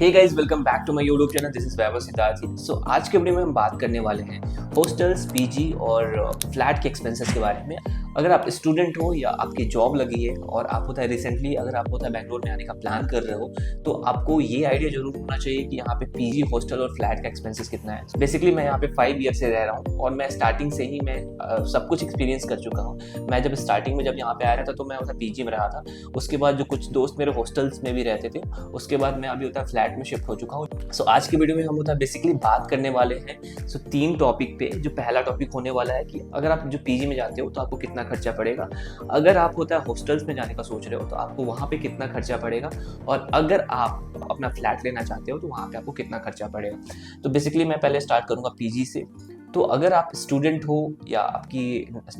Hey guys, welcome back to my YouTube channel. This is Vaibhav Siddharth. So आज के video में हम बात करने वाले हैं हॉस्टल्स, पीजी और फ्लैट के एक्सपेंसेस के बारे में। अगर आप स्टूडेंट हो या आपकी जॉब लगी है और आप होता है रिसेंटली अगर आप होता है बैंगलोर में आने का प्लान कर रहे हो, तो आपको ये आइडिया जरूर होना चाहिए कि यहाँ पे पीजी, हॉस्टल और फ्लैट का एक्सपेंसेस कितना है। बेसिकली मैं यहाँ पे 5 ईयर से रह रहा हूँ और मैं स्टार्टिंग से ही मैं सब कुछ एक्सपीरियंस कर चुका हूँ। मैं जब स्टार्टिंग में जब यहाँ पे आया था तो मैं होता पीजी में रहा था। उसके बाद जो कुछ दोस्त मेरे हॉस्टल्स में भी रहते थे, उसके बाद मैं अभी होता है फ्लैट में शिफ्ट हो चुका हूँ। सो आज की वीडियो में हम होता है बेसिकली बात करने वाले हैं 3 टॉपिक पे। जो पहला टॉपिक होने वाला है कि अगर आप जो पीजी में जाते हो तो आपको कितना खर्चा पड़ेगा, अगर आप होता है हॉस्टल्स में जाने का सोच रहे हो तो आपको वहाँ पे कितना खर्चा पड़ेगा, और अगर आप अपना फ्लैट लेना चाहते हो तो वहाँ पे आपको कितना खर्चा पड़ेगा। तो बेसिकली मैं पहले स्टार्ट करूँगा पीजी से। तो अगर आप स्टूडेंट हो या आपकी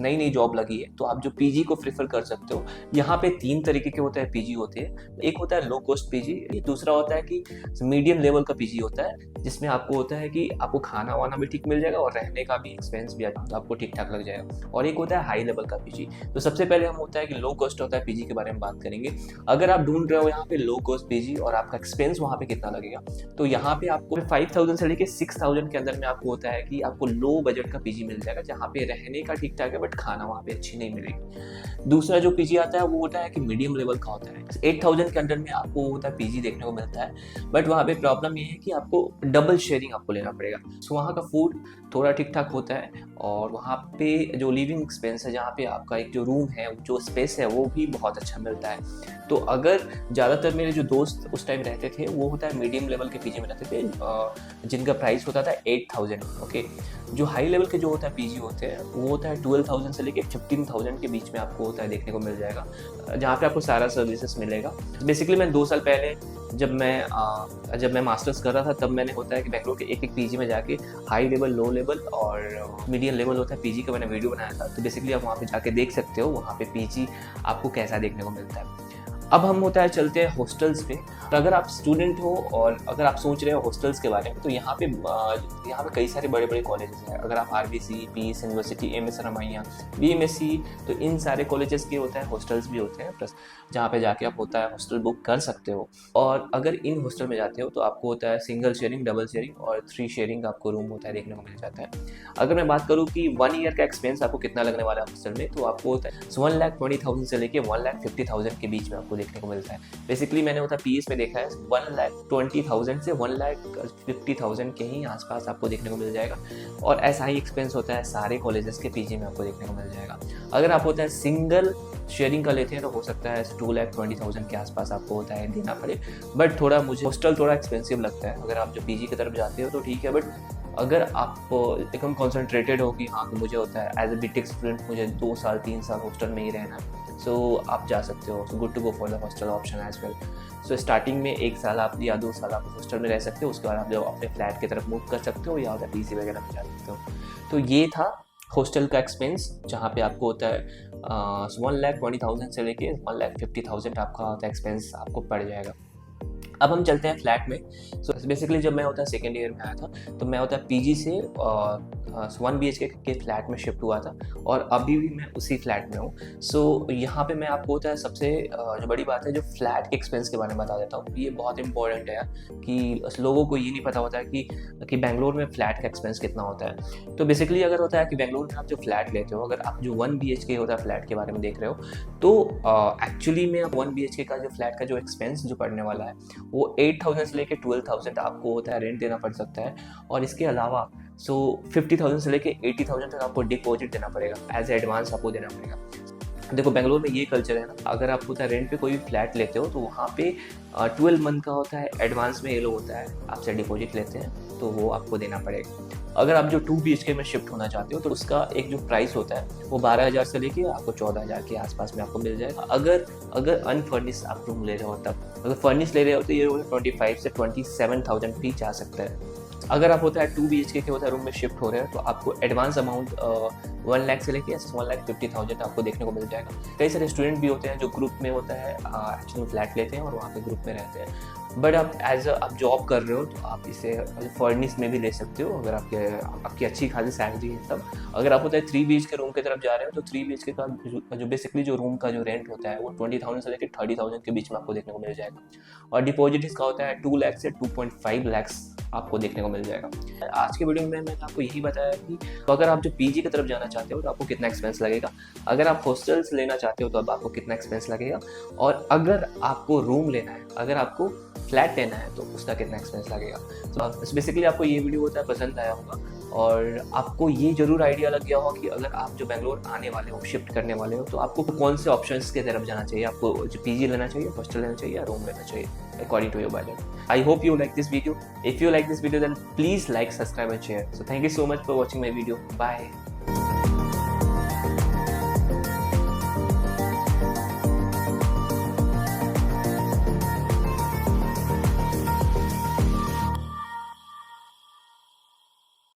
नई नई जॉब लगी है तो आप जो पीजी को प्रेफर कर सकते हो। यहाँ पे 3 तरीके के होते हैं पीजी होते हैं। एक होता है लो कॉस्ट पीजी, दूसरा होता है कि मीडियम लेवल का पीजी होता है, जिसमें आपको होता है कि आपको खाना वाना भी ठीक मिल जाएगा और रहने का भी एक्सपेंस भी तो आपको ठीक ठाक लग जाएगा। और एक होता है हाई लेवल का पीजी। तो सबसे पहले हम होता है कि लो कॉस्ट होता है पीजी के बारे में बात करेंगे। अगर आप ढूंढ रहे हो यहाँ पे लो कॉस्ट पीजी और आपका एक्सपेंस वहाँ पे कितना लगेगा, तो यहाँ पे आपको 5000 से लेके 6000 के अंदर में आपको होता है कि आपको लो बजट का पीजी मिल जाएगा, जहाँ पे रहने का ठीक ठाक है बट खाना वहाँ पे अच्छी नहीं मिलेगी। दूसरा जो पीजी आता है वो होता है कि मीडियम लेवल का होता है। 8000 के अंदर में आपको होता है पीजी देखने को मिलता है, बट वहाँ पे प्रॉब्लम ये है कि आपको डबल शेयरिंग आपको लेना पड़ेगा। सो वहाँ का फूड थोड़ा ठीक ठाक होता है और वहाँ पे जो लिविंग एक्सपेंस है, जहाँ पे आपका एक जो रूम है, जो स्पेस है, वो भी बहुत अच्छा मिलता है। तो अगर ज़्यादातर मेरे जो दोस्त उस टाइम रहते थे वो होता है मीडियम लेवल के पीजी में रहते थे, जिनका प्राइस होता था 8000। ओके, जो हाई लेवल के जो होता है पीजी होते हैं वो होता है 12000 से लेके 15000 के बीच में आपको होता है देखने को मिल जाएगा, जहाँ पे आपको सारा सर्विसेज मिलेगा। बेसिकली मैं 2 साल पहले जब मैं मास्टर्स कर रहा था, तब मैंने होता है कि बैंगलोर के एक पीजी में जाके हाई लेवल, लो लेवल और मीडियम लेवल होता है पीजी का मैंने वीडियो बनाया था। तो बेसिकली आप वहाँ पे जाके देख सकते हो वहाँ पे पीजी आपको कैसा देखने को मिलता है। अब हम होता है चलते हैं हॉस्टल्स पे। तो अगर आप स्टूडेंट हो और अगर आप सोच रहे हो हॉस्टल्स के बारे में, तो यहाँ पे कई सारे बड़े बड़े कॉलेजेस हैं। अगर आप RBC, peace university, MS Ramaiah, BMSC, तो इन सारे कॉलेजेस के होता है हॉस्टल्स भी होते हैं, प्लस जहाँ पे जाके आप होता है हॉस्टल बुक कर सकते हो। और अगर इन हॉस्टल में जाते हो तो आपको होता है सिंगल शेयरिंग, डबल शेयरिंग और 3 शेयरिंग आपको रूम होता है देखने को मिल जाता है। अगर मैं बात करूँ कि 1 ईयर का एक्सपेंस आपको कितना लगने वाला है हॉस्टल में, तो आपको होता है 1,20,000 से लेके 1,50,000 के बीच में आपको देखने को मिलता है। बेसिकली मैंने होता है पीएस में देखा है 1,20,000 से 1,50,000 के ही आसपास आपको देखने को मिल जाएगा। और ऐसा ही एक्सपेंस होता है सारे कॉलेजेस के पीजी में आपको देखने को मिल जाएगा। अगर आप होता है सिंगल शेयरिंग का लेते हैं तो हो सकता है 2,20,000 के आसपास आपको होता है देना पड़े, बट थोड़ा मुझे हॉस्टल थोड़ा एक्सपेंसिव लगता है। अगर आप जो पीजी की तरफ जाते हो तो ठीक है, बट अगर आप एकदम कॉन्सेंट्रेटेड हो कि हाँ, मुझे होता है एज ए बीटेक स्टूडेंट मुझे 2 साल 3 साल हॉस्टल में ही रहना है, सो आप जा सकते हो। So good to go for the hostel option as well. So starting में 1 साल आप या 2 साल आप हॉस्टल में रह सकते हो, उसके बाद आप जो अपने फ्लैट की तरफ मूव कर सकते हो या पीसी वगैरह में जा सकते हो। तो ये था हॉस्टल का एक्सपेंस, जहाँ पे आपको होता है 1,20,000 से लेके 1,50,000 आपका होता है एक्सपेंस आपको पड़ जाएगा। अब हम चलते हैं फ्लैट में। सो बेसिकली जब मैं होता है सेकेंड ईयर में आया था तो मैं होता है पीजी से 1 BHK के फ्लैट में शिफ्ट हुआ था और अभी भी मैं उसी फ्लैट में हूँ। सो यहाँ पे मैं आपको होता है सबसे जो बड़ी बात है, जो फ्लैट के एक्सपेंस के बारे में बता देता हूँ। ये बहुत इंपॉर्टेंट है कि लोगों को ये नहीं पता होता है कि बैंगलोर में फ्लैट का एक्सपेंस कितना होता है। तो बेसिकली अगर होता है कि बैंगलोर में आप जो फ्लैट लेते हो, अगर आप जो 1 BHK होता है फ्लैट के बारे में देख रहे हो, तो एक्चुअली में 1 BHK का जो फ्लैट का जो एक्सपेंस जो पड़ने वाला है वो 8,000 से लेके 12,000 आपको होता है रेंट देना पड़ सकता है। और इसके अलावा 50,000 से लेके 80,000 तक आपको डिपॉजिट देना पड़ेगा, एज एडवांस आपको देना पड़ेगा। देखो बेंगलोर में ये कल्चर है ना, अगर आप होता है रेंट पे कोई भी फ्लैट लेते हो तो वहाँ पे 12 मंथ का होता है एडवांस में ये लोग होता है आपसे डिपॉजिट लेते हैं, तो वो आपको देना पड़ेगा। अगर आप जो 2 BHK में शिफ्ट होना चाहते हो तो उसका एक जो प्राइस होता है वो 12,000 से लेके आपको 14,000 के आसपास में आपको मिल जाएगा। अगर अनफर्निश आप रूम ले रहे हो तब, अगर फर्निश ले रहे हो तो ये 25 से 27,000 भी जा सकता है। अगर आप होता है 2 BHK के होता है रूम में शिफ्ट हो रहे हो तो आपको एडवांस अमाउंट 1 लाख से लेके 1,50,000 आपको देखने को मिल जाएगा। कई सारे स्टूडेंट भी होते हैं जो ग्रुप में होता है एक्चुअली फ्लैट लेते हैं और वहाँ पे ग्रुप में रहते हैं, बट आप जॉब कर रहे हो तो आप इसे फर्निश में भी ले सकते हो, अगर आपकी अच्छी खासी सैलरी है तब। अगर आप होता है 3 BHK रूम की तरफ जा रहे हो तो 3 BHK का जो बेसिकली जो रूम का जो रेंट होता है वो 20,000 से लेकर 30,000 के बीच में आपको देखने को मिल जाएगा। और डिपॉजिट इसका होता है 2 लाख से 2.5 लाख आपको देखने को मिल जाएगा। आज के वीडियो में मैंने आपको यही बताया कि तो अगर आप जो पीजी की तरफ जाना चाहते हो तो आपको कितना एक्सपेंस लगेगा, अगर आप हॉस्टल्स लेना चाहते हो तो अब आपको कितना एक्सपेंस लगेगा, और अगर आपको रूम लेना है, अगर आपको फ्लैट लेना है तो उसका कितना एक्सपेंस लगेगा। तो बेसिकली आपको ये वीडियो होता है पसंद आया होगा और आपको ये जरूर आइडिया लग गया होगा कि अगर आप जो बेंगलोर आने वाले हो, शिफ्ट करने वाले हो, तो आपको कौन से ऑप्शंस की तरफ जाना चाहिए, आपको जो पीजी लेना चाहिए, हॉस्टल लेना चाहिए या रूम लेना चाहिए according to your budget. I hope you like this video. If you like this video then please like, subscribe and share. So thank you so much for watching my video. Bye.